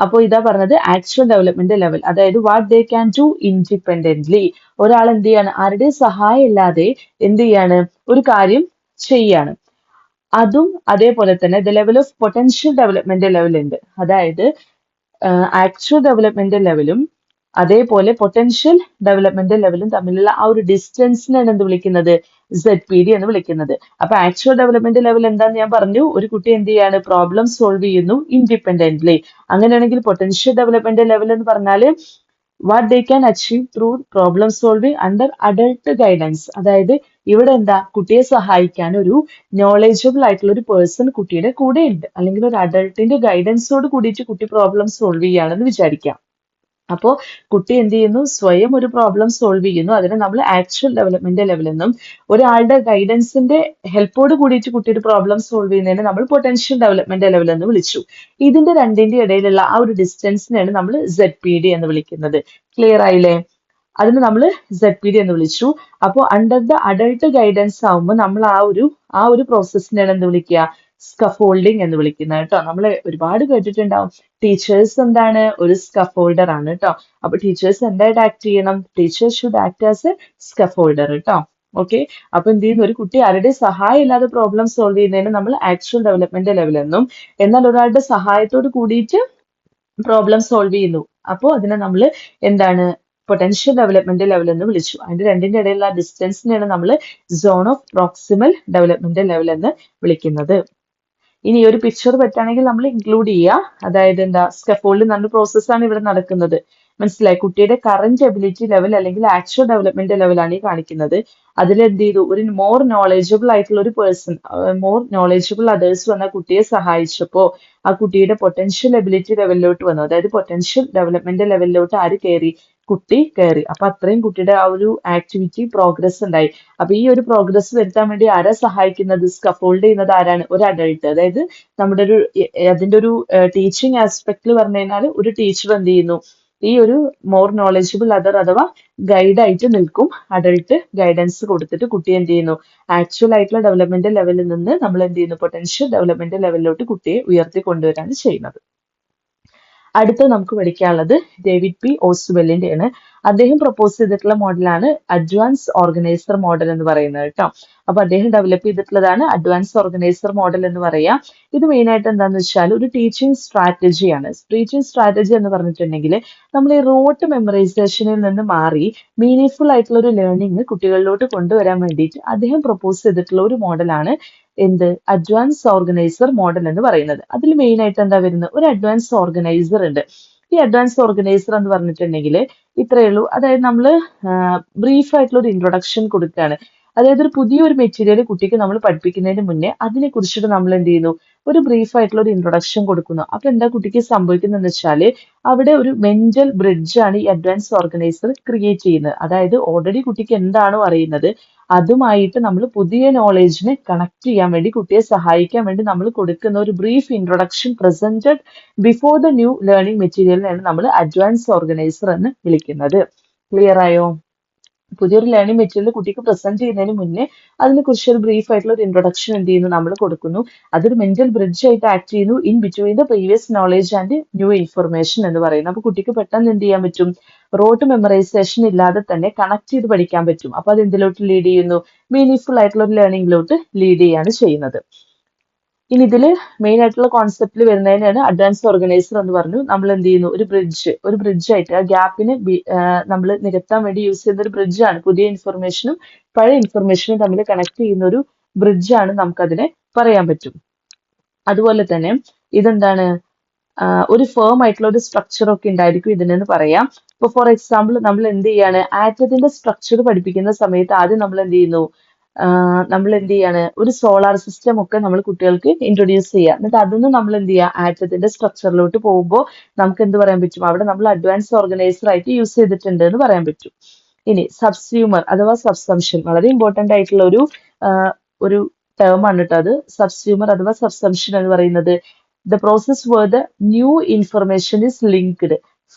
അപ്പോൾ ഇതാ പറഞ്ഞത് ആക്ച്വൽ ഡെവലപ്മെന്റ് ലെവൽ, അതായത് what they can do independently. ഒരാൾ എന്ത് ചെയ്യാണ്, ആരുടെ സഹായം ഇല്ലാതെ എന്ത് ചെയ്യാണ്, ഒരു കാര്യം ചെയ്യാണ്. അതും അതേപോലെ തന്നെ the level of potential development level ഉണ്ട്. അതായത് ആക്ച്വൽ ഡെവലപ്മെന്റ് ലെവലും അതേപോലെ പൊട്ടൻഷ്യൽ ഡെവലപ്മെന്റ് ലെവലും തമ്മിലുള്ള ആ ഒരു ഡിസ്റ്റൻസിനാണ് എന്ത് വിളിക്കുന്നത്, ZPD എന്ന് വിളിക്കുന്നത്. അപ്പൊ ആക്ച്വൽ ഡെവലപ്മെന്റ് ലെവൽ എന്താന്ന് ഞാൻ പറഞ്ഞു, ഒരു കുട്ടി എന്ത് ചെയ്യാണ്, പ്രോബ്ലം സോൾവ് ചെയ്യുന്നു ഇൻഡിപെൻഡന്റ്ലി. അങ്ങനെയാണെങ്കിൽ പൊട്ടൻഷ്യൽ ഡെവലപ്മെന്റ് ലെവൽ എന്ന് പറഞ്ഞാല് what they can achieve through problem solving under adult guidance. അതായത് ഇവിടെ എന്താ, കുട്ടിയെ സഹായിക്കാൻ ഒരു നോളജബിൾ ആയിട്ടുള്ള ഒരു പേഴ്സൺ കുട്ടിയുടെ കൂടെ ഉണ്ട്, അല്ലെങ്കിൽ ഒരു അഡൾട്ടിന്റെ ഗൈഡൻസോട് കൂടിയിട്ട് കുട്ടി പ്രോബ്ലം സോൾവ് ചെയ്യുകയാണെന്ന് വിചാരിക്കാം. അപ്പോൾ കുട്ടി എന്ത് ചെയ്യുന്നു, സ്വയം ഒരു പ്രോബ്ലം സോൾവ് ചെയ്യുന്നു. അതിനെ നമ്മൾ ആക്ച്വൽ ഡെവലപ്മെന്റ് ലെവൽ എന്നും, ഒരാളുടെ ഗൈഡൻസിന്റെ ഹെൽപ്പോട് കൂടിയിട്ട് കുട്ടിയുടെ പ്രോബ്ലം സോൾവ് ചെയ്യുന്നതിനെ നമ്മൾ പൊട്ടൻഷ്യൽ ഡെവലപ്മെന്റ് ലെവൽ എന്ന് വിളിച്ചു. ഇതിന്റെ രണ്ടിന്റെ ഇടയിലുള്ള ആ ഒരു ഡിസ്റ്റൻസിനെയാണ് നമ്മൾ ZPD എന്ന് വിളിക്കുന്നത്. ക്ലിയർ ആയില്ലേ? അതിന് നമ്മൾ ZPD എന്ന് വിളിച്ചു. അപ്പോൾ അണ്ടർ ദ അഡൾട്ട് ഗൈഡൻസ് ആവുമ്പോൾ നമ്മൾ ആ ഒരു പ്രോസസ്സിനെയാണ് എന്ത് വിളിക്കുക, സ്കഫോൾഡിങ് എന്ന് വിളിക്കുന്നത് കേട്ടോ. നമ്മൾ ഒരുപാട് കേട്ടിട്ടുണ്ടാവും, ടീച്ചേഴ്സ് എന്താണ്, ഒരു സ്കഫോൾഡർ ആണ് കേട്ടോ. അപ്പൊ ടീച്ചേഴ്സ് എന്തായിട്ട് ആക്ട് ചെയ്യണം, teachers should act as A scaffolder കേട്ടോ. ഓക്കെ, അപ്പൊ എന്ത് ചെയ്യുന്നു, ഒരു കുട്ടി ആരുടെ സഹായം ഇല്ലാതെ പ്രോബ്ലം സോൾവ് ചെയ്യുന്നതിന് നമ്മൾ ആക്ച്വൽ ഡെവലപ്മെന്റ് ലെവൽ എന്നും, എന്നാൽ ഒരാളുടെ സഹായത്തോട് കൂടിയിട്ട് പ്രോബ്ലം സോൾവ് ചെയ്യുന്നു, അപ്പോൾ അതിനെ നമ്മൾ എന്താണ്, പൊട്ടൻഷ്യൽ ഡെവലപ്മെന്റ് ലെവൽ എന്ന് വിളിച്ചു. അതിന്റെ രണ്ടിന്റെ ഇടയിലുള്ള ഡിസ്റ്റൻസിനെയാണ് നമ്മൾ zone of proximal development level എന്ന് വിളിക്കുന്നത്. ഇനി ഒരു പിക്ചർ പറ്റുകയാണെങ്കിൽ നമ്മൾ ഇൻക്ലൂഡ് ചെയ്യുക. അതായത് എന്താ, സ്കഫോൾഡ് എന്ന് പറഞ്ഞ പ്രോസസ്സാണ് ഇവിടെ നടക്കുന്നത്. മനസ്സിലായി? കുട്ടിയുടെ കറന്റ് എബിലിറ്റി ലെവൽ അല്ലെങ്കിൽ ആക്ച്വൽ ഡെവലപ്മെന്റ് ലെവലാണ് ഈ കാണിക്കുന്നത്. അതിൽ എന്ത് ചെയ്തു, ഒരു മോർ നോളജബിൾ ആയിട്ടുള്ള ഒരു പേഴ്സൺ, മോർ നോളജബിൾ അതേഴ്സ് വന്ന കുട്ടിയെ സഹായിച്ചപ്പോ ആ കുട്ടിയുടെ പൊട്ടൻഷ്യൽ എബിലിറ്റി ലെവലിലോട്ട് വന്നു. അതായത് പൊട്ടൻഷ്യൽ ഡെവലപ്മെന്റ് ലെവലിലോട്ട് ആര് കയറി, കുട്ടി കയറി. അപ്പൊ അത്രയും കുട്ടിയുടെ ആ ഒരു ആക്ടിവിറ്റി പ്രോഗ്രസ് ഉണ്ടായി. അപ്പൊ ഈ ഒരു പ്രോഗ്രസ് വരുത്താൻ വേണ്ടി ആരാ സഹായിക്കുന്നത്, സ്കഫോൾഡ് ചെയ്യുന്നത് ആരാണ്, ഒരു അഡൾട്ട്. അതായത് നമ്മുടെ അതിന്റെ ഒരു ടീച്ചിങ് ആസ്പെക്ടിൽ പറഞ്ഞു കഴിഞ്ഞാൽ ഒരു ടീച്ചർ എന്ത് ചെയ്യുന്നു, ഈ ഒരു മോർ നോളജബിൾ അതർ അഥവാ ഗൈഡ് ആയിട്ട് നിൽക്കും. അഡൾട്ട് ഗൈഡൻസ് കൊടുത്തിട്ട് കുട്ടി എന്ത് ചെയ്യുന്നു, ആക്ച്വൽ ആയിട്ടുള്ള ഡെവലപ്മെന്റ് ലെവലിൽ നിന്ന് നമ്മൾ എന്ത് ചെയ്യുന്നു, പൊട്ടൻഷ്യൽ ഡെവലപ്മെന്റ് ലെവലിലോട്ട് കുട്ടിയെ ഉയർത്തി കൊണ്ടുവരാണ് ചെയ്യുന്നത്. അടുത്ത നമുക്ക് പഠിക്കാനുള്ളത് ഡേവിഡ് പി ഓസ്വെല്ലിന്റെ ആണ്. അദ്ദേഹം പ്രപ്പോസ് ചെയ്തിട്ടുള്ള മോഡലാണ് അഡ്വാൻസ് ഓർഗനൈസർ മോഡൽ എന്ന് പറയുന്നത് കേട്ടോ. അപ്പൊ അദ്ദേഹം ഡെവലപ്പ് ചെയ്തിട്ടുള്ളതാണ് അഡ്വാൻസ് ഓർഗനൈസർ മോഡൽ എന്ന് പറയാം. ഇത് മെയിൻ ആയിട്ട് എന്താണെന്ന് വെച്ചാൽ ഒരു ടീച്ചിങ് സ്ട്രാറ്റജിയാണ്. ടീച്ചിങ് സ്ട്രാറ്റജി എന്ന് പറഞ്ഞിട്ടുണ്ടെങ്കിൽ നമ്മൾ ഈ റോട്ട് മെമ്മറൈസേഷനിൽ നിന്ന് മാറി മീനിങ്ഫുൾ ആയിട്ടുള്ള ഒരു ലേണിംഗ് കുട്ടികളിലോട്ട് കൊണ്ടുവരാൻ വേണ്ടിയിട്ട് അദ്ദേഹം പ്രപ്പോസ് ചെയ്തിട്ടുള്ള ഒരു മോഡലാണ് എന്ത്, അഡ്വാൻസ് ഓർഗനൈസർ മോഡൽ എന്ന് പറയുന്നത്. അതിൽ മെയിൻ ആയിട്ട് എന്താ വരുന്നത്, ഒരു അഡ്വാൻസ് ഓർഗനൈസർ ഉണ്ട്. ഈ അഡ്വാൻസ് ഓർഗനൈസർ എന്ന് പറഞ്ഞിട്ടുണ്ടെങ്കിൽ ഇത്രയേ ഉള്ളൂ. അതായത് നമ്മൾ ബ്രീഫ് ആയിട്ടുള്ള ഒരു ഇൻട്രൊഡക്ഷൻ കൊടുക്കുകയാണ്. അതായത് ഒരു പുതിയൊരു മെറ്റീരിയൽ കുട്ടിക്ക് നമ്മൾ പഠിപ്പിക്കുന്നതിന് മുന്നേ അതിനെ കുറിച്ചിട്ട് നമ്മൾ എന്ത് ചെയ്യുന്നു, ഒരു ബ്രീഫ് ആയിട്ടുള്ള ഒരു ഇൻട്രൊഡക്ഷൻ കൊടുക്കുന്നു. അപ്പൊ എന്താ കുട്ടിക്ക് സംഭവിക്കുന്നതെന്ന് വെച്ചാല് അവിടെ ഒരു മെന്റൽ ബ്രിഡ്ജ് ആണ് ഈ അഡ്വാൻസ് ഓർഗനൈസർ ക്രിയേറ്റ് ചെയ്യുന്നത്. അതായത് ഓൾറെഡി കുട്ടിക്ക് എന്താണോ അറിയുന്നത് അതുമായിട്ട് നമ്മൾ പുതിയ നോളേജിനെ കണക്ട് ചെയ്യാൻ വേണ്ടി, കുട്ടിയെ സഹായിക്കാൻ വേണ്ടി നമ്മൾ കൊടുക്കുന്ന ഒരു brief introduction presented before the new learning മെറ്റീരിയലിനാണ് നമ്മൾ അഡ്വാൻസ് ഓർഗനൈസർ എന്ന് വിളിക്കുന്നത്. ക്ലിയർ ആയോ? പുതിയൊരു ലേണിംഗ് മെറ്റീരിയൽ കുട്ടിക്ക് പ്രസന്റ് ചെയ്യുന്നതിന് മുന്നേ അതിനെ കുറിച്ച് ഒരു ബ്രീഫ് ആയിട്ടുള്ള ഒരു ഇൻട്രൊഡക്ഷൻ എന്ത് ചെയ്യുന്നു, നമ്മൾ കൊടുക്കുന്നു. അതൊരു മെന്റൽ ബ്രിഡ്ജ് ആയിട്ട് ആക്ട് ചെയ്യുന്നു in between the previous knowledge and new information എന്ന് പറയുന്നത്. അപ്പൊ കുട്ടിക്ക് പെട്ടെന്ന് എന്ത് ചെയ്യാൻ പറ്റും, റോട്ട് മെമ്മറൈസേഷൻ ഇല്ലാതെ തന്നെ കണക്ട് ചെയ്ത് പഠിക്കാൻ പറ്റും. അപ്പൊ അത് എന്തിലോട്ട് ലീഡ് ചെയ്യുന്നു, മീനിങ്ഫുൾ ആയിട്ടുള്ള ഒരു ലേണിംഗിലോട്ട് ലീഡ് ചെയ്യാണ് ചെയ്യുന്നത്. ഇനി ഇതില് മെയിൻ ആയിട്ടുള്ള കോൺസെപ്റ്റിൽ വരുന്നതിനാണ് അഡ്വാൻസ് ഓർഗനൈസർ എന്ന് പറഞ്ഞു. നമ്മൾ എന്ത് ചെയ്യുന്നു, ഒരു ബ്രിഡ്ജ് ആയിട്ട് ആ ഗ്യാപ്പിന് നമ്മൾ നികത്താൻ വേണ്ടി യൂസ് ചെയ്യുന്ന ഒരു ബ്രിഡ്ജാണ്. പുതിയ ഇൻഫർമേഷനും പഴയ ഇൻഫർമേഷനും തമ്മിൽ കണക്ട് ചെയ്യുന്ന ഒരു ബ്രിഡ്ജാണ് നമുക്കതിനെ പറയാൻ പറ്റും. അതുപോലെ തന്നെ ഇതെന്താണ്, ഒരു ഫേം ആയിട്ടുള്ള ഒരു സ്ട്രക്ചർ ഒക്കെ ഉണ്ടായിരിക്കും ഇതിനെന്ന് പറയാം. ഇപ്പൊ ഫോർ എക്സാമ്പിൾ നമ്മൾ എന്ത് ചെയ്യാണ്, ആറ്റത്തിന്റെ സ്ട്രക്ചർ പഠിപ്പിക്കുന്ന സമയത്ത് ആദ്യം നമ്മൾ എന്ത് ചെയ്യുന്നു, നമ്മൾ എന്ത് ചെയ്യാണ്, ഒരു സോളാർ സിസ്റ്റം ഒക്കെ നമ്മൾ കുട്ടികൾക്ക് ഇൻട്രൊഡ്യൂസ് ചെയ്യുക. എന്നിട്ട് അതൊന്നും നമ്മൾ എന്ത് ചെയ്യുക, ആറ്റത്തിന്റെ സ്ട്രക്ചറിലോട്ട് പോകുമ്പോൾ നമുക്ക് എന്ത് പറയാൻ പറ്റും, അവിടെ നമ്മൾ അഡ്വാൻസ് ഓർഗനൈസർ ആയിട്ട് യൂസ് ചെയ്തിട്ടുണ്ട് എന്ന് പറയാൻ പറ്റും. ഇനി സബ്സ്യൂമർ അഥവാ സബ്സംഷൻ, വളരെ ഇമ്പോർട്ടന്റ് ആയിട്ടുള്ള ഒരു ടേം ആണ് കേട്ടോ അത്. സബ്സ്യൂമർ അഥവാ സബ്സംഷൻ എന്ന് പറയുന്നത് the process where the new information is linked,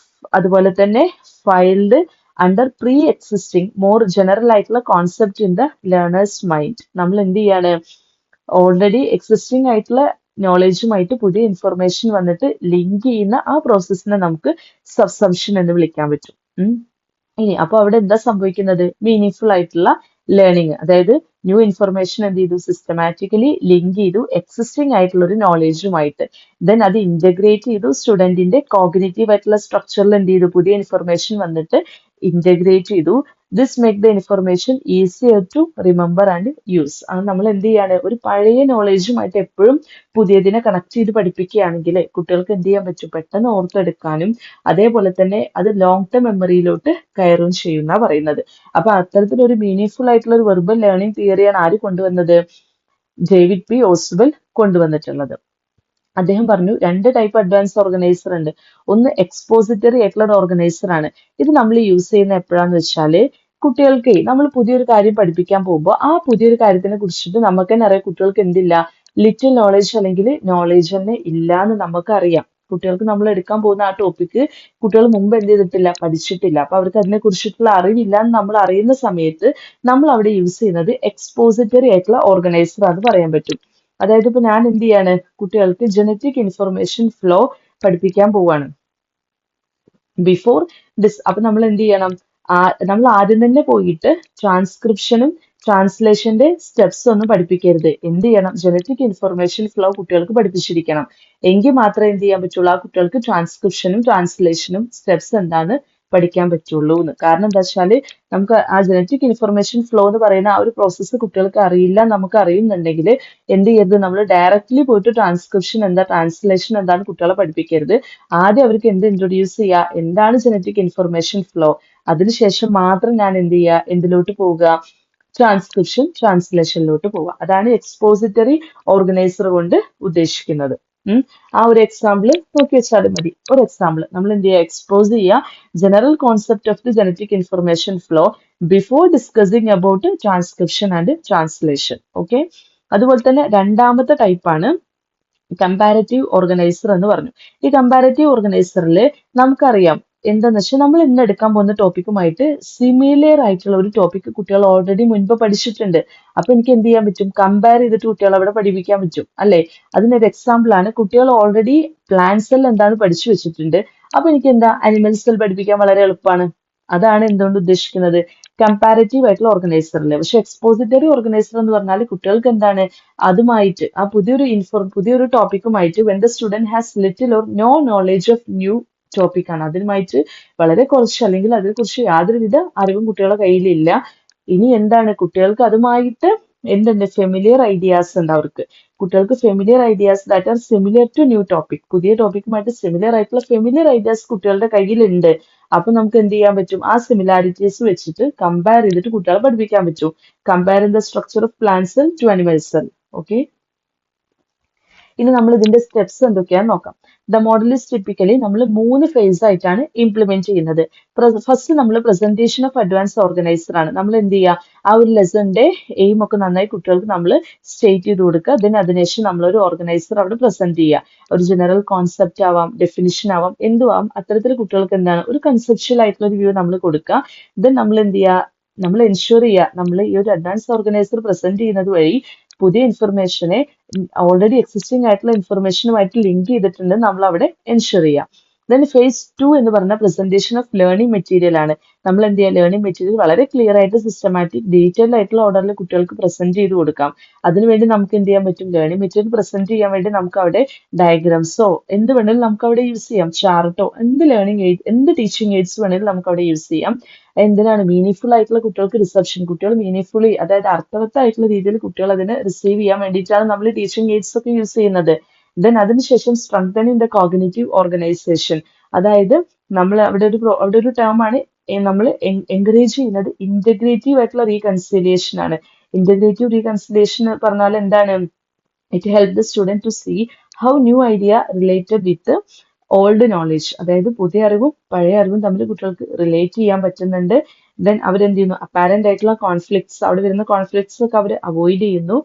അതുപോലെ തന്നെ filed under pre existing more general ആയിട്ടുള്ള concept in the learner's mind. നമ്മൾ എന്ത് ചെയ്യാണ്, ഓൾറെഡി എക്സിസ്റ്റിംഗ് ആയിട്ടുള്ള നോളേജുമായിട്ട് പുതിയ ഇൻഫർമേഷൻ വന്നിട്ട് ലിങ്ക് ചെയ്യുന്ന ആ പ്രോസസ്സിനെ നമുക്ക് സബ്സംഷൻ എന്ന് വിളിക്കാൻ പറ്റും. ഇനി അപ്പൊ അവിടെ എന്താ സംഭവിക്കുന്നത്, മീനിങ്ഫുൾ ആയിട്ടുള്ള ലേണിംഗ്, അതായത് ന്യൂ ഇൻഫർമേഷൻ എന്ത് ചെയ്തു, സിസ്റ്റമാറ്റിക്കലി ലിങ്ക് ചെയ്തു എക്സിസ്റ്റിംഗ് ആയിട്ടുള്ള ഒരു നോളേജുമായിട്ട്. ദെൻ അത് ഇന്റഗ്രേറ്റ് ചെയ്തു സ്റ്റുഡന്റിന്റെ കോഗ്നിറ്റീവ് ആയിട്ടുള്ള സ്ട്രക്ചറിൽ എന്ത് ചെയ്തു, പുതിയ ഇൻഫർമേഷൻ വന്നിട്ട് ഇന്റഗ്രേറ്റ് ചെയ്തു. This make the information easier to remember and use. അത് നമ്മൾ എന്ത് ചെയ്യാണ്, ഒരു പഴയ നോളേജുമായിട്ട് എപ്പോഴും പുതിയതിനെ കണക്ട് ചെയ്ത് പഠിപ്പിക്കുകയാണെങ്കിൽ കുട്ടികൾക്ക് എന്ത് ചെയ്യാൻ പറ്റും, പെട്ടെന്ന് ഓർത്തെടുക്കാനും അതേപോലെ തന്നെ അത് ലോങ് ടേം മെമ്മറിയിലോട്ട് കയറുകയും ചെയ്യുന്ന പറയുന്നത്. അപ്പൊ അത്തരത്തിലൊരു മീനിങ്ഫുൾ ആയിട്ടുള്ള ഒരു വെർബൽ ലേണിംഗ് തിയറിയാണ് ആര് കൊണ്ടുവന്നത്, ഡേവിഡ് പി ഓസ്വെൽ കൊണ്ടുവന്നിട്ടുള്ളത്. അദ്ദേഹം പറഞ്ഞു രണ്ട് ടൈപ്പ് അഡ്വാൻസ് ഓർഗനൈസർ ഉണ്ട്. ഒന്ന് എക്സ്പോസിറ്ററി ആയിട്ടുള്ള ഒരു ഓർഗനൈസർ ആണ്. ഇത് നമ്മൾ യൂസ് ചെയ്യുന്ന എപ്പോഴാന്ന് വെച്ചാല് കുട്ടികൾക്ക് നമ്മൾ പുതിയൊരു കാര്യം പഠിപ്പിക്കാൻ പോകുമ്പോൾ ആ പുതിയൊരു കാര്യത്തിനെ കുറിച്ചിട്ട് നമുക്ക് തന്നെ അറിയാം, കുട്ടികൾക്ക് എന്തില്ല, ലിറ്റിൽ നോളേജ് അല്ലെങ്കിൽ നോളേജ് തന്നെ ഇല്ല എന്ന് നമുക്കറിയാം. കുട്ടികൾക്ക് നമ്മൾ എടുക്കാൻ പോകുന്ന ആ ടോപ്പിക്ക് കുട്ടികൾ മുമ്പ് എന്ത് ചെയ്തിട്ടില്ല, പഠിച്ചിട്ടില്ല. അപ്പൊ അവർക്ക് അതിനെ കുറിച്ചിട്ടുള്ള അറിവില്ല എന്ന് നമ്മൾ അറിയുന്ന സമയത്ത് നമ്മൾ അവിടെ യൂസ് ചെയ്യുന്നത് എക്സ്പോസിറ്ററി ആയിട്ടുള്ള ഓർഗനൈസർ ആണെന്ന് പറയാൻ പറ്റും. അതായത് ഇപ്പൊ ഞാൻ എന്ത് ചെയ്യാണ്, കുട്ടികൾക്ക് ജനറ്റിക് ഇൻഫർമേഷൻ ഫ്ലോ പഠിപ്പിക്കാൻ പോവാണ്. ബിഫോർ അപ്പൊ നമ്മൾ എന്ത് ചെയ്യണം, നമ്മൾ ആദ്യം തന്നെ പോയിട്ട് ട്രാൻസ്ക്രിപ്ഷനും ട്രാൻസ്ലേഷന്റെ സ്റ്റെപ്സ് ഒന്നും പഠിപ്പിക്കരുത്. എന്ത് ചെയ്യണം, ജനറ്റിക് ഇൻഫർമേഷൻ ഫ്ലോ കുട്ടികൾക്ക് പഠിപ്പിച്ചിരിക്കണം. എങ്കിൽ മാത്രമേ എന്ത് ചെയ്യാൻ പറ്റുള്ളൂ, ആ കുട്ടികൾക്ക് ട്രാൻസ്ക്രിപ്ഷനും ട്രാൻസ്ലേഷനും സ്റ്റെപ്സ് എന്താണ് പഠിക്കാൻ പറ്റുള്ളൂ എന്ന്. കാരണം എന്താ വെച്ചാല് നമുക്ക് ആ ജനറ്റിക് ഇൻഫർമേഷൻ ഫ്ലോ എന്ന് പറയുന്ന ആ ഒരു പ്രോസസ്സ് കുട്ടികൾക്ക് അറിയില്ല, നമുക്ക് അറിയുന്നുണ്ടെങ്കിൽ എന്ത് ചെയ്യരുത്, നമ്മൾ ഡയറക്റ്റ്ലി പോയിട്ട് ട്രാൻസ്ക്രിപ്ഷൻ എന്താ ട്രാൻസ്ലേഷൻ എന്താണ് കുട്ടികളെ പഠിപ്പിക്കരുത്. ആദ്യം അവർക്ക് എന്ത് ഇൻട്രൊഡ്യൂസ് ചെയ്യുക, എന്താണ് ജനറ്റിക് ഇൻഫർമേഷൻ ഫ്ലോ, അതിനുശേഷം മാത്രം ഞാൻ എന്ത് ചെയ്യുക, എന്തിലോട്ട് പോവുക, ട്രാൻസ്ക്രിപ്ഷൻ ട്രാൻസ്ലേഷനിലോട്ട് പോവുക. അതാണ് എക്സ്പോസിറ്ററി ഓർഗനൈസർ കൊണ്ട് ഉദ്ദേശിക്കുന്നത്. ആ ഒരു എക്സാമ്പിൾ നോക്കി വെച്ചാലും മതി. ഒരു എക്സാമ്പിൾ നമ്മൾ എന്ത് ചെയ്യുക, എക്സ്പോസ് ചെയ്യുക general concept of the genetic information flow before discussing about transcription and translation. Okay, അതുപോലെ തന്നെ രണ്ടാമത്തെ ടൈപ്പാണ് കമ്പാരറ്റീവ് ഓർഗനൈസർ എന്ന് പറഞ്ഞു. ഈ കമ്പാരറ്റീവ് ഓർഗനൈസറിൽ നമുക്കറിയാം എന്താന്ന് വെച്ചാൽ നമ്മൾ ഇന്ന് എടുക്കാൻ പോകുന്ന ടോപ്പിക്കുമായിട്ട് സിമിലർ ആയിട്ടുള്ള ഒരു ടോപ്പിക് കുട്ടികൾ ഓൾറെഡി മുൻപ് പഠിച്ചിട്ടുണ്ട്. അപ്പൊ എനിക്ക് എന്ത് ചെയ്യാൻ പറ്റും, കമ്പയർ ചെയ്തിട്ട് കുട്ടികളെ അവിടെ പഠിപ്പിക്കാൻ പറ്റും അല്ലെ. അതിനൊരു എക്സാമ്പിൾ ആണ്, കുട്ടികൾ ഓൾറെഡി പ്ലാന്റ് സെൽ എന്താണ് പഠിച്ചു വെച്ചിട്ടുണ്ട്. അപ്പൊ എനിക്ക് എന്താ, അനിമൽ സെൽ പഠിപ്പിക്കാൻ വളരെ എളുപ്പമാണ്. അതാണ് എന്തുകൊണ്ട് ഉദ്ദേശിക്കുന്നത്, കമ്പാരറ്റീവ് ആയിട്ടുള്ള ഓർഗനൈസറിൽ. പക്ഷെ എക്സ്പോസിറ്ററി ഓർഗനൈസർ എന്ന് പറഞ്ഞാൽ കുട്ടികൾക്ക് എന്താണ്, അതുമായിട്ട് ആ പുതിയൊരു ടോപ്പിക്കുമായിട്ട് when the student has little or no knowledge of new topic ആണ്, അതിനുമായിട്ട് വളരെ കുറച്ച് അല്ലെങ്കിൽ അതിനെക്കുറിച്ച് യാതൊരുവിധ അറിവും കുട്ടികളുടെ കയ്യിലില്ല. ഇനി എന്താണ്, കുട്ടികൾക്ക് അതുമായിട്ട് എന്തുണ്ട്, ഫെമിലിയർ ഐഡിയാസ് ഉണ്ട് അവർക്ക്. കുട്ടികൾക്ക് familiar ideas that are similar to new topic, പുതിയ ടോപ്പിക്കുമായിട്ട് സിമിലർ ആയിട്ടുള്ള ഫെമിലിയർ ഐഡിയാസ് കുട്ടികളുടെ കയ്യിലുണ്ട്. അപ്പൊ നമുക്ക് എന്ത് ചെയ്യാൻ പറ്റും, ആ സിമിലാരിറ്റീസ് വെച്ചിട്ട് കമ്പയർ ചെയ്തിട്ട് കുട്ടികളെ പഠിപ്പിക്കാൻ പറ്റും. Compare in the structure of plant cell to animal cell. Okay, ഇനി നമ്മൾ ഇതിന്റെ സ്റ്റെപ്സ് എന്തൊക്കെയാന്ന് നോക്കാം. ദ മോഡൽ ഇസ് ടിപ്പിക്കലി നമ്മൾ 3 ഫേസ് ആയിട്ടാണ് ഇംപ്ലിമെന്റ് ചെയ്യുന്നത്. ഫസ്റ്റ് നമ്മൾ പ്രസന്റേഷൻ ഓഫ് അഡ്വാൻസ് ഓർഗനൈസർ ആണ്. നമ്മൾ എന്ത് ചെയ്യുക, ആ ഒരു ലെസന്റെ എയിം ഒക്കെ നന്നായി കുട്ടികൾക്ക് നമ്മൾ സ്റ്റേറ്റ് ചെയ്ത് കൊടുക്കുക. അതിനുശേഷം നമ്മളൊരു ഓർഗനൈസർ അവിടെ പ്രസന്റ് ചെയ്യുക. ഒരു ജനറൽ കോൺസെപ്റ്റ് ആവാം, ഡെഫിനിഷൻ ആവാം, എന്തുവാം, അത്തരത്തിൽ കുട്ടികൾക്ക് എന്താണ് ഒരു കൺസെപ്ഷ്യൽ ആയിട്ടുള്ള ഒരു വ്യൂ നമ്മൾ കൊടുക്കുക. ദെൻ നമ്മൾ എന്ത് ചെയ്യുക, നമ്മൾ എൻഷുർ ചെയ്യുക നമ്മൾ ഈ ഒരു അഡ്വാൻസ് ഓർഗനൈസർ പ്രസന്റ് ചെയ്യുന്നത് വഴി പുതിയ ഇൻഫർമേഷനെ ഓൾറെഡി എക്സിസ്റ്റിംഗ് ആയിട്ടുള്ള ഇൻഫർമേഷനുമായിട്ട് ലിങ്ക് ചെയ്തിട്ടുണ്ട് നമ്മൾ അവിടെ എൻഷുർ ചെയ്യാം. ദെൻ ഫേസ് 2 എന്ന് പറഞ്ഞ പ്രസന്റേഷൻ ഓഫ് ലേണിംഗ് മെറ്റീരിയൽ ആണ്. നമ്മൾ എന്ത് ചെയ്യുക, ലേണിംഗ് മെറ്റീരിയൽ വളരെ ക്ലിയർ ആയിട്ട് സിസ്റ്റമാറ്റിക് ഡീറ്റെയിൽഡ് ആയിട്ടുള്ള ഓർഡറിൽ കുട്ടികൾക്ക് പ്രസന്റ് ചെയ്ത് കൊടുക്കാം. അതിനുവേണ്ടി നമുക്ക് എന്ത് ചെയ്യാൻ പറ്റും, ലേണിംഗ് മെറ്റീരിയൽ പ്രസന്റ് ചെയ്യാൻ വേണ്ടി നമുക്ക് അവിടെ ഡയഗ്രാംസോ എന്ത് വേണമെങ്കിലും നമുക്ക് അവിടെ യൂസ് ചെയ്യാം, ചാർട്ടോ, എന്ത് ലേണിംഗ് എയ്ഡ്, എന്ത് ടീച്ചിങ് എയ്ഡ്സ് വേണമെങ്കിലും നമുക്ക് അവിടെ യൂസ് ചെയ്യാം. എന്തിനാണ്, മീനിങ്ഫുൾ ആയിട്ടുള്ള കുട്ടികൾക്ക് റിസപ്ഷൻ, കുട്ടികൾ മീനിങ്ഫുള്ളി അതായത് അർത്ഥവത്തായിട്ടുള്ള രീതിയിൽ കുട്ടികൾ അതിനെ റിസീവ് ചെയ്യാൻ വേണ്ടിയിട്ടാണ് നമ്മൾ ടീച്ചിങ് എയ്ഡ്സ് ഒക്കെ യൂസ് ചെയ്യുന്നത്. ദെൻ അതിനുശേഷം സ്ട്രെങ്തനിങ് ദ കോഗ്നിറ്റീവ് ഓർഗനൈസേഷൻ, അതായത് നമ്മൾ അവിടെ ഒരു ടേം ആണ് നമ്മൾ എൻകറേജ് ചെയ്യുന്നത് ഇന്റഗ്രേറ്റീവ് ആയിട്ടുള്ള റീകൺസിലിയേഷൻ ആണ്. ഇന്റഗ്രേറ്റീവ് റീകൺസിലിയേഷൻ പറഞ്ഞാൽ എന്താണ്, it help the student to see how new idea related with old knowledge, അതായത് പുതിയ അറിവും പഴയ അറിവും തമ്മിൽ കുട്ടികൾക്ക് റിലേറ്റ് ചെയ്യാൻ പറ്റുന്നുണ്ട്. ദെൻ അവരെന്ത് ചെയ്യുന്നു, അപ്പാരന്റ് ആയിട്ടുള്ള കോൺഫ്ലിക്ട്സ്, അവിടെ വരുന്ന കോൺഫ്ലിക്ട്സ് ഒക്കെ അവർ അവോയ്ഡ് ചെയ്യുന്നു.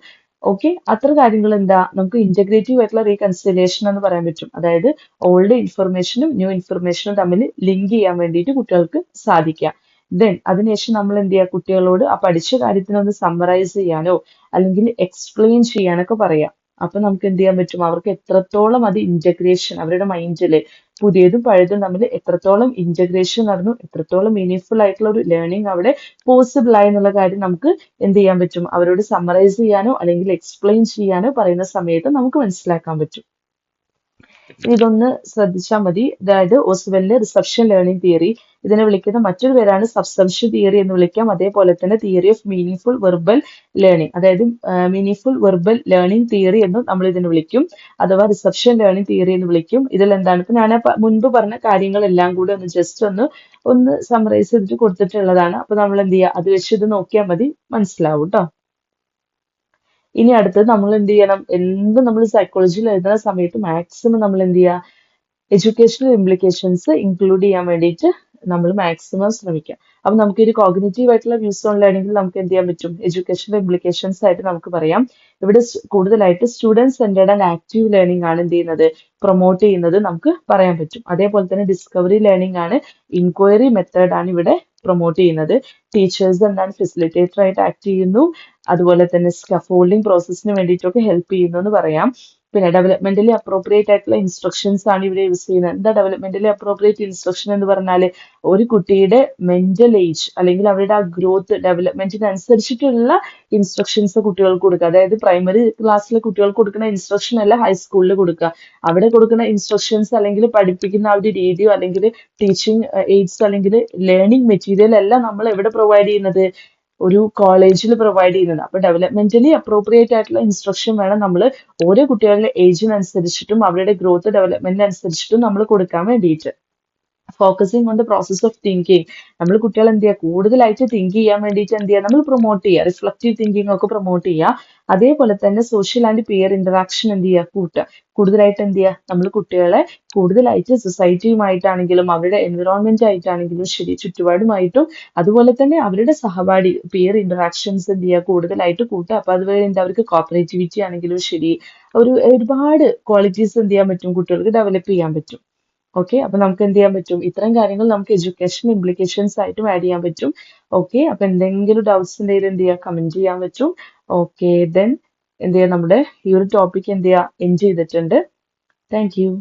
ഓക്കെ, അത്ര കാര്യങ്ങൾ എന്താ നമുക്ക് ഇന്റഗ്രേറ്റീവ് ആയിട്ടുള്ള റീകൺസിലിയേഷൻ എന്ന് പറയാൻ പറ്റും. അതായത് ഓൾഡ് ഇൻഫർമേഷനും ന്യൂ ഇൻഫർമേഷനും തമ്മിൽ ലിങ്ക് ചെയ്യാൻ വേണ്ടിയിട്ട് കുട്ടികൾക്ക് സാധിക്കുക. ദെൻ അതിനുശേഷം നമ്മൾ എന്ത് ചെയ്യുക, കുട്ടികളോട് ആ പഠിച്ച കാര്യത്തിനെ ഒന്ന് സമ്മറൈസ് ചെയ്യാനോ അല്ലെങ്കിൽ എക്സ്പ്ലെയിൻ ചെയ്യാനൊക്കെ പറയാം. അപ്പൊ നമുക്ക് എന്ത് ചെയ്യാൻ പറ്റും, അവർക്ക് എത്രത്തോളം അത് ഇന്റഗ്രേഷൻ അവരുടെ മൈൻഡില് പുതിയതും പഴയതും തമ്മിൽ എത്രത്തോളം ഇന്റഗ്രേഷൻ നടന്നു, എത്രത്തോളം മീനിങ്ഫുൾ ആയിട്ടുള്ള ഒരു ലേണിംഗ് അവിടെ പോസിബിൾ ആയി എന്നുള്ള കാര്യം നമുക്ക് എന്ത് ചെയ്യാൻ പറ്റും, അവരോട് സമ്മറൈസ് ചെയ്യാനോ അല്ലെങ്കിൽ എക്സ്പ്ലെയിൻ ചെയ്യാനോ പറയുന്ന സമയത്ത് നമുക്ക് മനസ്സിലാക്കാൻ പറ്റും. ഇതൊന്ന് ശ്രദ്ധിച്ചാൽ മതി. അതായത് ഓസ്വെലിന്റെ റിസപ്ഷൻ ലേണിംഗ് തിയറി, ഇതിനെ വിളിക്കുന്ന മറ്റൊരു പേരാണ് സബ്സംഷൻ തിയറി എന്ന് വിളിക്കാം. അതേപോലെ തന്നെ theory of meaningful verbal learning, അതായത് മീനിങ്ഫുൾ വെർബൽ ലേണിംഗ് തിയറി എന്നും നമ്മൾ ഇതിനെ വിളിക്കും, അഥവാ റിസപ്ഷൻ ലേണിംഗ് തിയറി എന്ന് വിളിക്കും. ഇതിൽ എന്താണ്, ഇപ്പൊ ഞാൻ മുൻപ് പറഞ്ഞ കാര്യങ്ങളെല്ലാം കൂടെ ഒന്ന് ജസ്റ്റ് ഒന്ന് സമ്മറൈസ് ചെയ്തിട്ട് കൊടുത്തിട്ടുള്ളതാണ്. അപ്പൊ നമ്മൾ എന്ത് ചെയ്യുക, അത് വെച്ച് ഇത് നോക്കിയാൽ മതി, മനസ്സിലാവും കേട്ടോ. ഇനി അടുത്തത് നമ്മൾ എന്ത് ചെയ്യണം, എന്ത് നമ്മൾ സൈക്കോളജിയിൽ എഴുതുന്ന സമയത്ത് മാക്സിമം നമ്മൾ എന്ത് ചെയ്യുക, എഡ്യൂക്കേഷണൽ ഇംപ്ലിക്കേഷൻസ് ഇൻക്ലൂഡ് ചെയ്യാൻ വേണ്ടിയിട്ട് നമ്മൾ മാക്സിമം ശ്രമിക്കാം. അപ്പൊ നമുക്ക് ഒരു കോഗ്നിറ്റീവ് ആയിട്ടുള്ള വ്യൂസ് ഓൺ ലേണിംഗിൽ നമുക്ക് എന്ത് ചെയ്യാൻ പറ്റും, എഡ്യൂക്കേഷണൽ ഇംപ്ലിക്കേഷൻസ് ആയിട്ട് നമുക്ക് പറയാം. ഇവിടെ കൂടുതലായിട്ട് student centred and active learning ആണ് എന്ത് ചെയ്യുന്നത്, പ്രൊമോട്ട് ചെയ്യുന്നത് നമുക്ക് പറയാൻ പറ്റും. അതേപോലെ തന്നെ ഡിസ്കവറി ലേണിംഗ് ആണ്, ഇൻക്വയറി മെത്തേഡ് ആണ് ഇവിടെ പ്രൊമോട്ട് ചെയ്യുന്നത്. ടീച്ചേഴ്സ് എന്താണ് ഫെസിലിറ്റേറ്റർ ആയിട്ട് ആക്ട് ചെയ്യുന്നു, അതുപോലെ തന്നെ സ്കഫോൾഡിംഗ് പ്രോസസ്സിന് വേണ്ടിയിട്ടൊക്കെ ഹെൽപ്പ് ചെയ്യുന്നു എന്ന് പറയാം. പിന്നെ ഡെവലപ്മെന്റലി അപ്രോപ്രിയേറ്റ് ആയിട്ടുള്ള ഇൻസ്ട്രക്ഷൻസ് ആണ് ഇവിടെ യൂസ് ചെയ്യുന്നത്. എന്താ ഡെവലപ്മെന്റലി അപ്രോപ്രിയേറ്റ് ഇൻസ്ട്രക്ഷൻ എന്ന് പറഞ്ഞാൽ, ഒരു കുട്ടിയുടെ മെന്റൽ ഏജ് അല്ലെങ്കിൽ അവരുടെ ആ ഗ്രോത്ത് ഡെവലപ്മെന്റിനനുസരിച്ചിട്ടുള്ള ഇൻസ്ട്രക്ഷൻസ് കുട്ടികൾക്ക് കൊടുക്കുക. അതായത് പ്രൈമറി ക്ലാസ്സിലെ കുട്ടികൾക്ക് കൊടുക്കുന്ന ഇൻസ്ട്രക്ഷൻ അല്ല ഹൈസ്കൂളിൽ കൊടുക്കുക. അവിടെ കൊടുക്കുന്ന ഇൻസ്ട്രക്ഷൻസ് അല്ലെങ്കിൽ പഠിപ്പിക്കുന്ന ആ ഒരു രീതിയോ അല്ലെങ്കിൽ ടീച്ചിങ് എയ്ഡ്സ് അല്ലെങ്കിൽ ലേണിംഗ് മെറ്റീരിയൽ എല്ലാം നമ്മൾ എവിടെ പ്രൊവൈഡ് ചെയ്യുന്നത്, ഒരു കോളേജിൽ പ്രൊവൈഡ് ചെയ്യുന്നത്. അപ്പൊ ഡെവലപ്മെന്റലി അപ്രോപ്രിയേറ്റ് ആയിട്ടുള്ള ഇൻസ്ട്രക്ഷൻ വേണം നമ്മൾ ഓരോ കുട്ടികളുടെ ഏജിനനുസരിച്ചിട്ടും അവരുടെ ഗ്രോത്ത് ഡെവലപ്മെന്റിനനുസരിച്ചിട്ടും നമ്മൾ കൊടുക്കാൻ വേണ്ടിയിട്ട്. Focusing on the process of thinking, നമ്മൾ കുട്ടികൾ എന്ത് ചെയ്യുക, കൂടുതലായിട്ട് തിങ്ക് ചെയ്യാൻ വേണ്ടിയിട്ട് എന്ത് ചെയ്യുക, നമ്മൾ പ്രൊമോട്ട് ചെയ്യുക, റിഫ്ലക്റ്റീവ് തിങ്കിങ് ഒക്കെ പ്രൊമോട്ട് ചെയ്യുക. അതേപോലെ തന്നെ സോഷ്യൽ ആൻഡ് പിയർ ഇന്ററാക്ഷൻ എന്ത് ചെയ്യുക, കൂട്ടുക. കൂടുതലായിട്ട് എന്ത് ചെയ്യുക, നമ്മൾ കുട്ടികളെ കൂടുതലായിട്ട് സൊസൈറ്റിയുമായിട്ടാണെങ്കിലും അവരുടെ എൻവിറോൺമെന്റ് ആയിട്ടാണെങ്കിലും ശരി, ചുറ്റുപാടുമായിട്ടും അതുപോലെ തന്നെ അവരുടെ സഹപാഠി പിയർ ഇന്ററാക്ഷൻസ് എന്ത് ചെയ്യുക, കൂടുതലായിട്ട് കൂട്ടുക. അപ്പൊ അതുവരെ എന്താ, അവർക്ക് കോപ്പറേറ്റിവിറ്റി ആണെങ്കിലും ശരി, ഒരുപാട് ക്വാളിറ്റീസ് എന്ത് ചെയ്യാൻ പറ്റും, കുട്ടികൾക്ക് ഡെവലപ്പ് ചെയ്യാൻ പറ്റും. ഓക്കെ, അപ്പൊ നമുക്ക് എന്ത് ചെയ്യാൻ പറ്റും, ഇത്തരം കാര്യങ്ങൾ നമുക്ക് എഡ്യൂക്കേഷൻ ഇംപ്ലിക്കേഷൻസ് ആയിട്ടും ആഡ് ചെയ്യാൻ പറ്റും. ഓക്കെ, അപ്പൊ എന്തെങ്കിലും ഡൗട്ട്സ് ഉണ്ടെങ്കിൽ എന്ത് ചെയ്യാം, കമന്റ് ചെയ്യാൻ പറ്റും. ഓക്കെ, ദെൻ എന്ത് ചെയ്യാം, നമ്മുടെ ഈ ഒരു ടോപ്പിക് എന്ത് ചെയ്യാം, എൻഡ് ചെയ്തിട്ടുണ്ട്. Thank you.